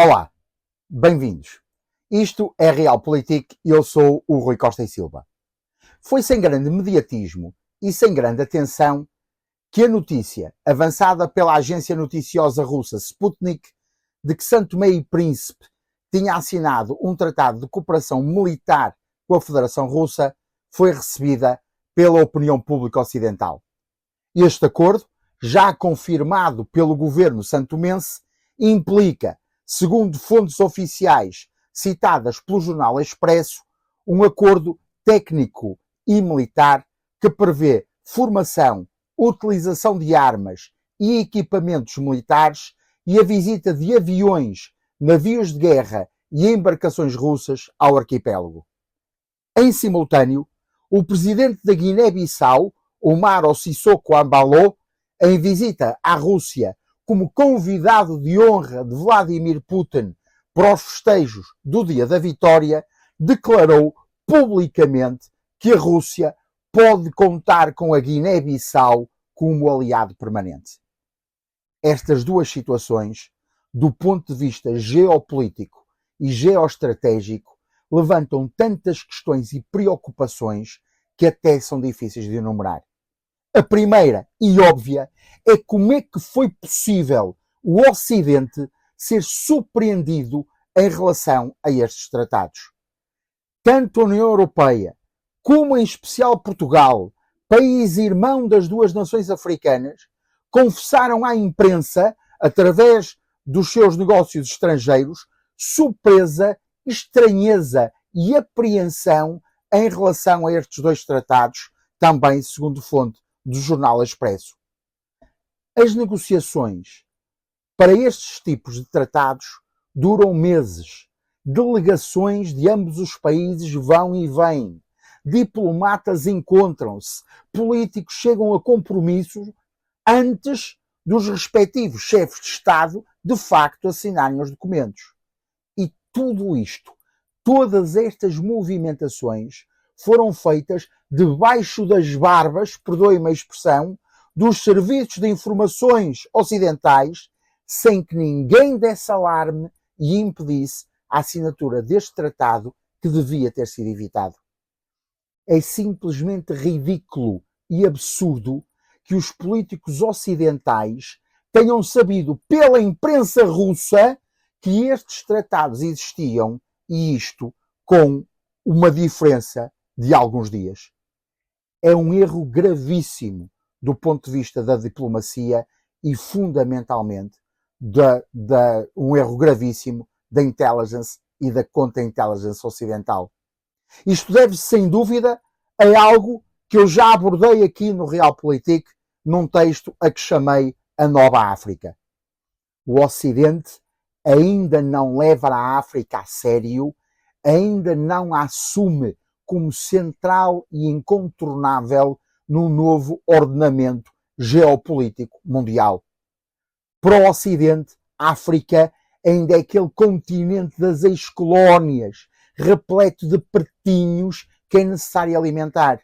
Olá, bem-vindos. Isto é Realpolitik e eu sou o Rui Costa e Silva. Foi sem grande mediatismo e sem grande atenção que a notícia, avançada pela agência noticiosa russa Sputnik, de que São Tomé e Príncipe tinha assinado um tratado de cooperação militar com a Federação Russa, foi recebida pela opinião pública ocidental. Este acordo, já confirmado pelo governo santomense, implica, segundo fontes oficiais citadas pelo jornal Expresso, um acordo técnico e militar que prevê formação, utilização de armas e equipamentos militares e a visita de aviões, navios de guerra e embarcações russas ao arquipélago. Em simultâneo, o presidente da Guiné-Bissau, Umaro Sissoko Embalo, em visita à Rússia como convidado de honra de Vladimir Putin para os festejos do Dia da Vitória, declarou publicamente que a Rússia pode contar com a Guiné-Bissau como aliado permanente. Estas duas situações, do ponto de vista geopolítico e geoestratégico, levantam tantas questões e preocupações que até são difíceis de enumerar. A primeira, e óbvia, é como é que foi possível o Ocidente ser surpreendido em relação a estes tratados. Tanto a União Europeia, como em especial Portugal, país irmão das duas nações africanas, confessaram à imprensa, através dos seus negócios estrangeiros, surpresa, estranheza e apreensão em relação a estes dois tratados, também segundo fonte do jornal Expresso. As negociações para estes tipos de tratados duram meses. Delegações de ambos os países vão e vêm. Diplomatas encontram-se. Políticos chegam a compromissos antes dos respectivos chefes de Estado de facto assinarem os documentos. E tudo isto, todas estas movimentações foram feitas debaixo das barbas, perdoem-me a expressão, dos serviços de informações ocidentais, sem que ninguém desse alarme e impedisse a assinatura deste tratado que devia ter sido evitado. É simplesmente ridículo e absurdo que os políticos ocidentais tenham sabido pela imprensa russa que estes tratados existiam, e isto com uma diferença de alguns dias. É um erro gravíssimo do ponto de vista da diplomacia e, fundamentalmente, um erro gravíssimo da intelligence e da contra-intelligence ocidental. Isto deve-se, sem dúvida, a algo que eu já abordei aqui no Realpolitik, num texto a que chamei a Nova África. O Ocidente ainda não leva a África a sério, ainda não a assume como central e incontornável no novo ordenamento geopolítico mundial. Para o Ocidente, a África ainda é aquele continente das ex-colónias, repleto de pertinhos que é necessário alimentar.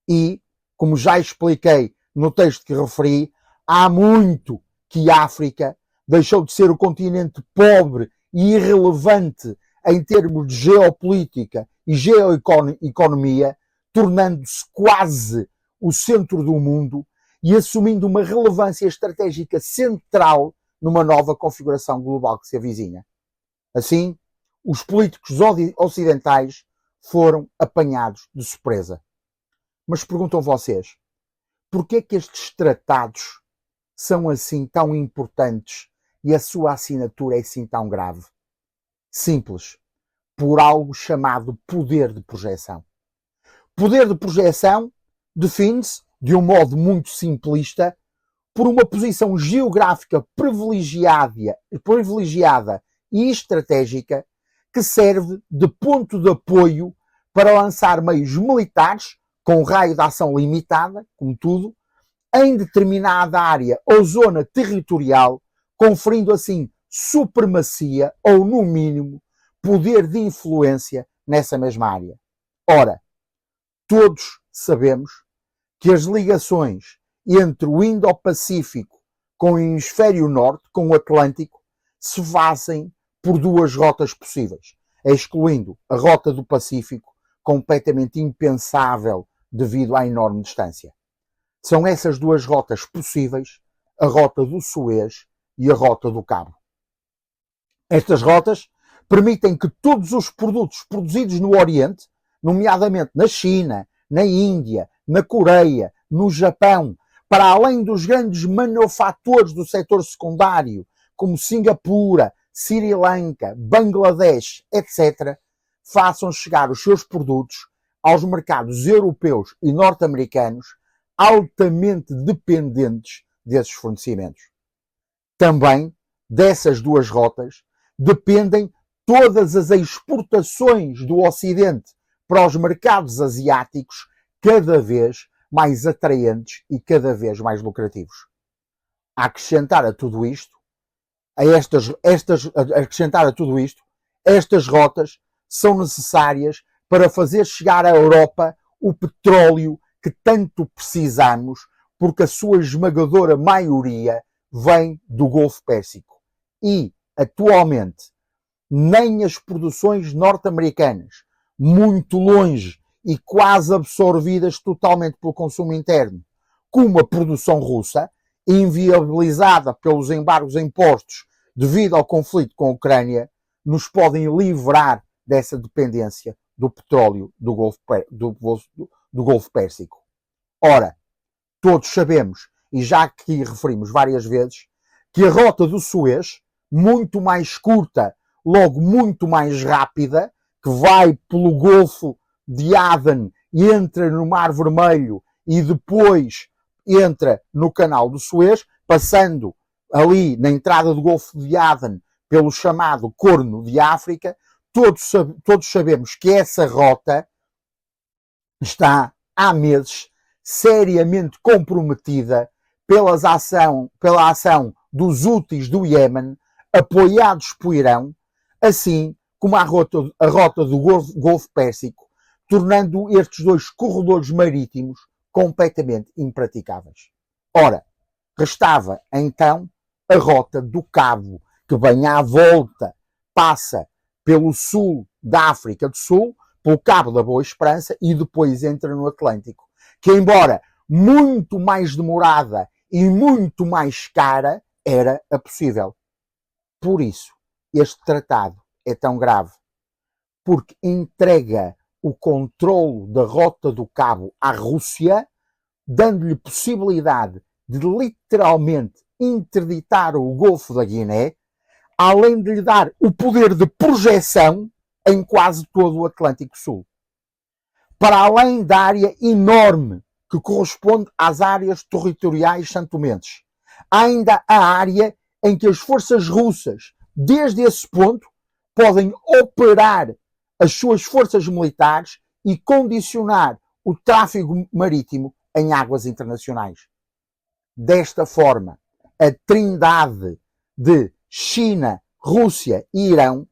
E, como já expliquei no texto que referi, há muito que a África deixou de ser o continente pobre e irrelevante em termos de geopolítica e geoeconomia, tornando-se quase o centro do mundo e assumindo uma relevância estratégica central numa nova configuração global que se avizinha. Assim, os políticos ocidentais foram apanhados de surpresa. Mas perguntam vocês, porquê é que estes tratados são assim tão importantes e a sua assinatura é assim tão grave? Simples. Por algo chamado poder de projeção. Poder de projeção define-se, de um modo muito simplista, por uma posição geográfica privilegiada e estratégica que serve de ponto de apoio para lançar meios militares com raio de ação limitada, como tudo, em determinada área ou zona territorial, conferindo assim supremacia ou, no mínimo, poder de influência nessa mesma área. Ora, todos sabemos que as ligações entre o Indo-Pacífico com o Hemisfério Norte, com o Atlântico, se fazem por duas rotas possíveis, excluindo a rota do Pacífico, completamente impensável devido à enorme distância. São essas duas rotas possíveis, a rota do Suez e a rota do Cabo. Estas rotas permitem que todos os produtos produzidos no Oriente, nomeadamente na China, na Índia, na Coreia, no Japão, para além dos grandes manufatores do setor secundário, como Singapura, Sri Lanka, Bangladesh, etc., façam chegar os seus produtos aos mercados europeus e norte-americanos altamente dependentes desses fornecimentos. Também dessas duas rotas dependem todas as exportações do Ocidente para os mercados asiáticos, cada vez mais atraentes e cada vez mais lucrativos. A acrescentar a tudo isto, estas rotas são necessárias para fazer chegar à Europa o petróleo que tanto precisamos, porque a sua esmagadora maioria vem do Golfo Pérsico. E, atualmente, nem as produções norte-americanas, muito longe e quase absorvidas totalmente pelo consumo interno, como a produção russa, inviabilizada pelos embargos impostos devido ao conflito com a Ucrânia, nos podem livrar dessa dependência do petróleo do Golfo Pérsico. Ora, todos sabemos, e já aqui referimos várias vezes, que a rota do Suez, muito mais curta, logo muito mais rápida, que vai pelo Golfo de Aden e entra no Mar Vermelho e depois entra no Canal do Suez, passando ali na entrada do Golfo de Aden pelo chamado Corno de África, todos sabemos que essa rota está há meses seriamente comprometida pela ação dos Houthis do Iémen, apoiados por Irão, assim como a rota do Golfo Pérsico, tornando estes dois corredores marítimos completamente impraticáveis. Ora, restava então a rota do Cabo, que vem à volta, passa pelo sul da África do Sul, pelo Cabo da Boa Esperança e depois entra no Atlântico, que embora muito mais demorada e muito mais cara, era a possível. Por isso, este tratado é tão grave, porque entrega o controle da rota do Cabo à Rússia, dando-lhe possibilidade de literalmente interditar o Golfo da Guiné, além de lhe dar o poder de projeção em quase todo o Atlântico Sul. Para além da área enorme que corresponde às áreas territoriais santomenses, há ainda a área em que as forças russas, desde esse ponto, podem operar as suas forças militares e condicionar o tráfego marítimo em águas internacionais. Desta forma, a trindade de China, Rússia e Irão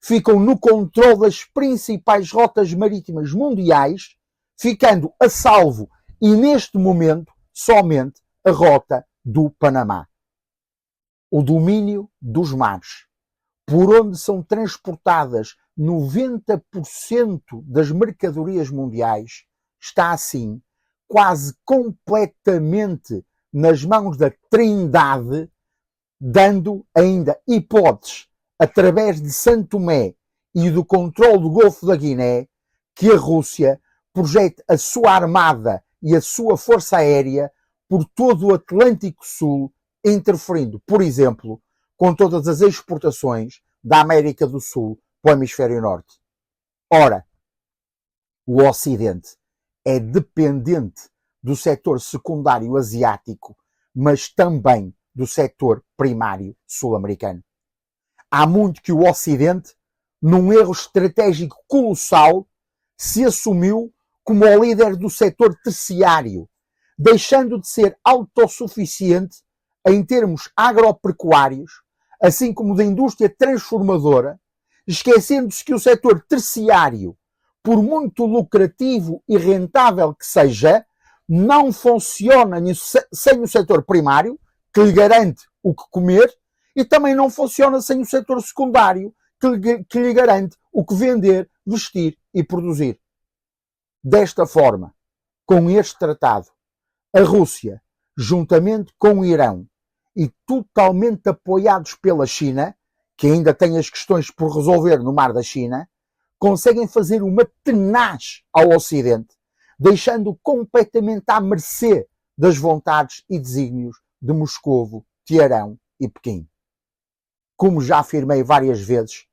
ficam no controle das principais rotas marítimas mundiais, ficando a salvo e, neste momento, somente a rota do Panamá. O domínio dos mares, por onde são transportadas 90% das mercadorias mundiais, está assim quase completamente nas mãos da Trindade, dando ainda hipóteses, através de Santo Tomé e do controle do Golfo da Guiné, que a Rússia projete a sua armada e a sua força aérea por todo o Atlântico Sul, interferindo, por exemplo, com todas as exportações da América do Sul para o Hemisfério Norte. Ora, o Ocidente é dependente do setor secundário asiático, mas também do setor primário sul-americano. Há muito que o Ocidente, num erro estratégico colossal, se assumiu como o líder do setor terciário, deixando de ser autossuficiente em termos agropecuários, assim como da indústria transformadora, esquecendo-se que o setor terciário, por muito lucrativo e rentável que seja, não funciona sem o setor primário, que lhe garante o que comer, e também não funciona sem o setor secundário que lhe garante o que vender, vestir e produzir. Desta forma, com este tratado, a Rússia, juntamente com o Irão e totalmente apoiados pela China, que ainda tem as questões por resolver no Mar da China, conseguem fazer uma tenaz ao Ocidente, deixando-o completamente à mercê das vontades e desígnios de Moscovo, Teherão e Pequim. Como já afirmei várias vezes,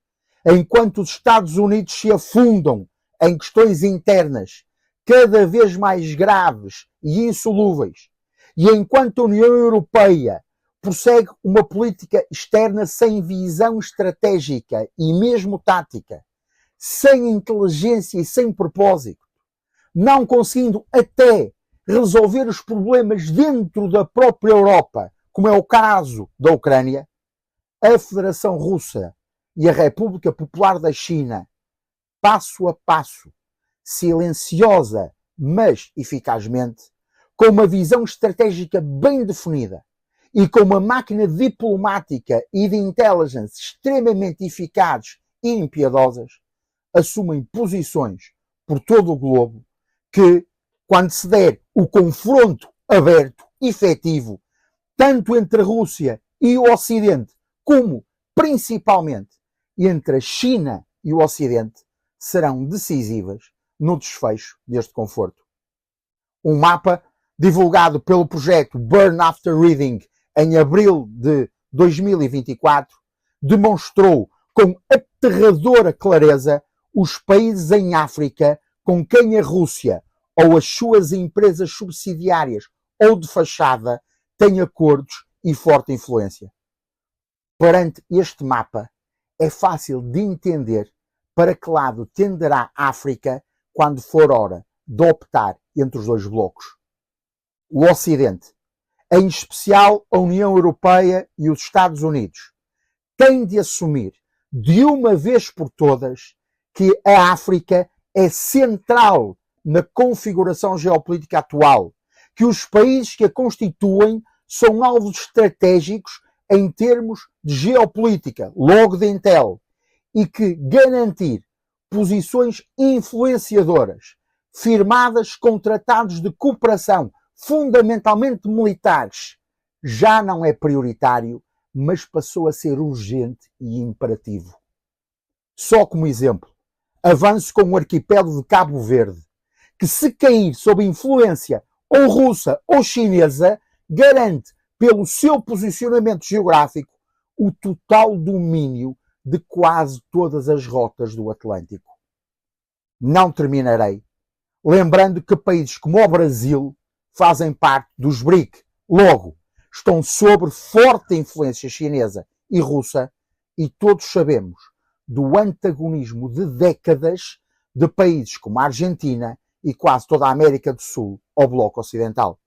enquanto os Estados Unidos se afundam em questões internas cada vez mais graves e insolúveis, e enquanto a União Europeia prossegue uma política externa sem visão estratégica e mesmo tática, sem inteligência e sem propósito, não conseguindo até resolver os problemas dentro da própria Europa, como é o caso da Ucrânia, a Federação Russa e a República Popular da China, passo a passo, silenciosa, mas eficazmente, com uma visão estratégica bem definida e com uma máquina diplomática e de intelligence extremamente eficazes e impiedosas, assumem posições por todo o globo que, quando se der o confronto aberto, efetivo, tanto entre a Rússia e o Ocidente, como, principalmente, entre a China e o Ocidente, serão decisivas no desfecho deste confronto. Um mapa divulgado pelo projeto Burn After Reading em abril de 2024 demonstrou com aterradora clareza os países em África com quem a Rússia ou as suas empresas subsidiárias ou de fachada têm acordos e forte influência. Perante este mapa, é fácil de entender para que lado tenderá a África quando for hora de optar entre os dois blocos. O Ocidente, em especial a União Europeia e os Estados Unidos, têm de assumir de uma vez por todas que a África é central na configuração geopolítica atual, que os países que a constituem são alvos estratégicos em termos de geopolítica, logo de Intel, e que garantir posições influenciadoras, firmadas com tratados de cooperação fundamentalmente militares, já não é prioritário, mas passou a ser urgente e imperativo. Só como exemplo, avanço com o arquipélago de Cabo Verde, que se cair sob influência ou russa ou chinesa, garante, pelo seu posicionamento geográfico, o total domínio de quase todas as rotas do Atlântico. Não terminarei lembrando que países como o Brasil fazem parte dos BRIC, logo, estão sob forte influência chinesa e russa, e todos sabemos do antagonismo de décadas de países como a Argentina e quase toda a América do Sul ao bloco ocidental.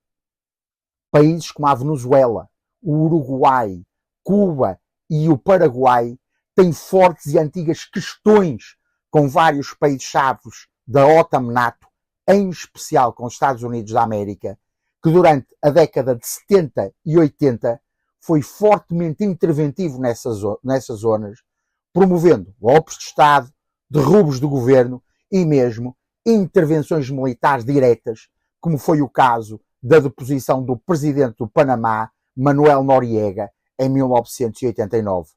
Países como a Venezuela, o Uruguai, Cuba e o Paraguai têm fortes e antigas questões com vários países-chave da OTAN-NATO, em especial com os Estados Unidos da América, que durante a década de 70 e 80 foi fortemente interventivo nessas zonas, promovendo golpes de Estado, derrubos do governo e mesmo intervenções militares diretas, como foi o caso da deposição do presidente do Panamá, Manuel Noriega, em 1989.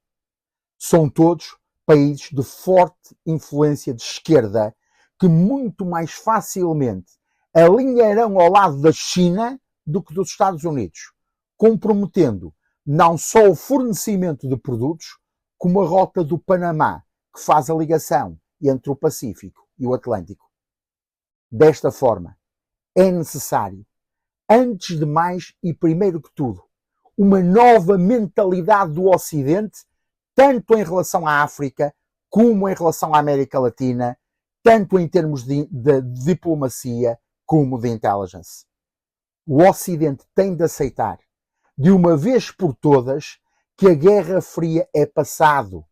São todos países de forte influência de esquerda que muito mais facilmente alinharão ao lado da China do que dos Estados Unidos, comprometendo não só o fornecimento de produtos, como a rota do Panamá, que faz a ligação entre o Pacífico e o Atlântico. Desta forma, é necessário, antes de mais e primeiro que tudo, uma nova mentalidade do Ocidente, tanto em relação à África, como em relação à América Latina, tanto em termos de diplomacia como de intelligence. O Ocidente tem de aceitar, de uma vez por todas, que a Guerra Fria é passado,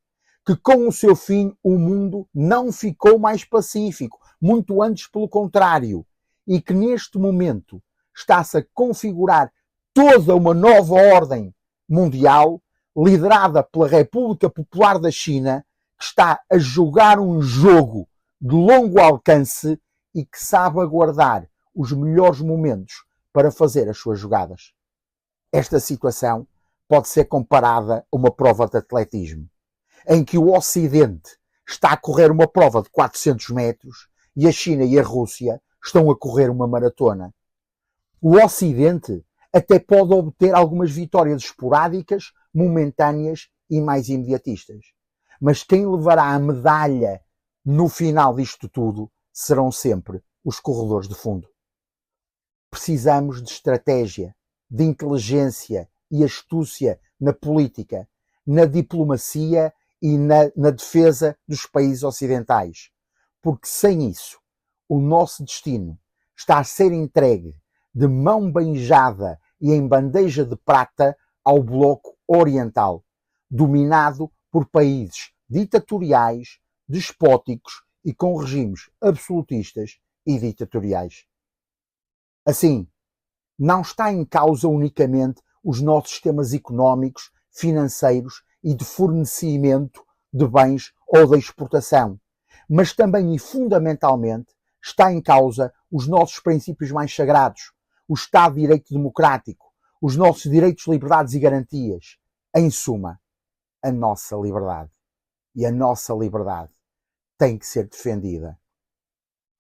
que com o seu fim o mundo não ficou mais pacífico, muito antes pelo contrário, e que neste momento está-se a configurar toda uma nova ordem mundial liderada pela República Popular da China, que está a jogar um jogo de longo alcance e que sabe aguardar os melhores momentos para fazer as suas jogadas. Esta situação pode ser comparada a uma prova de atletismo, em que o Ocidente está a correr uma prova de 400 metros e a China e a Rússia estão a correr uma maratona. O Ocidente até pode obter algumas vitórias esporádicas, momentâneas e mais imediatistas. Mas quem levará a medalha no final disto tudo serão sempre os corredores de fundo. Precisamos de estratégia, de inteligência e astúcia na política, na diplomacia e na defesa dos países ocidentais. Porque sem isso, o nosso destino está a ser entregue de mão beijada e em bandeja de prata ao bloco oriental, dominado por países ditatoriais, despóticos e com regimes absolutistas e ditatoriais. Assim, não está em causa unicamente os nossos sistemas económicos, financeiros e de fornecimento de bens ou de exportação, mas também e fundamentalmente está em causa os nossos princípios mais sagrados, o Estado de Direito Democrático, os nossos direitos, liberdades e garantias. Em suma, a nossa liberdade. E a nossa liberdade tem que ser defendida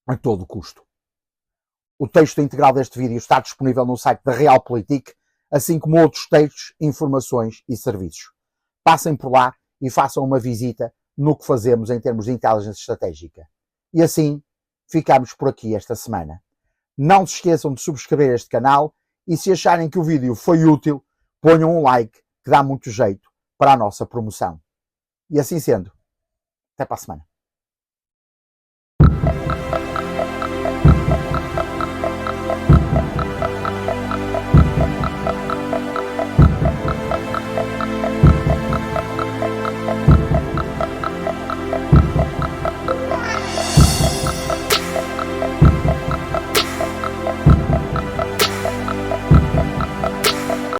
a todo custo. O texto integral deste vídeo está disponível no site da Realpolitik, assim como outros textos, informações e serviços. Passem por lá e façam uma visita no que fazemos em termos de inteligência estratégica. E assim, ficamos por aqui esta semana. Não se esqueçam de subscrever este canal e se acharem que o vídeo foi útil, ponham um like, que dá muito jeito para a nossa promoção. E assim sendo, até para a semana.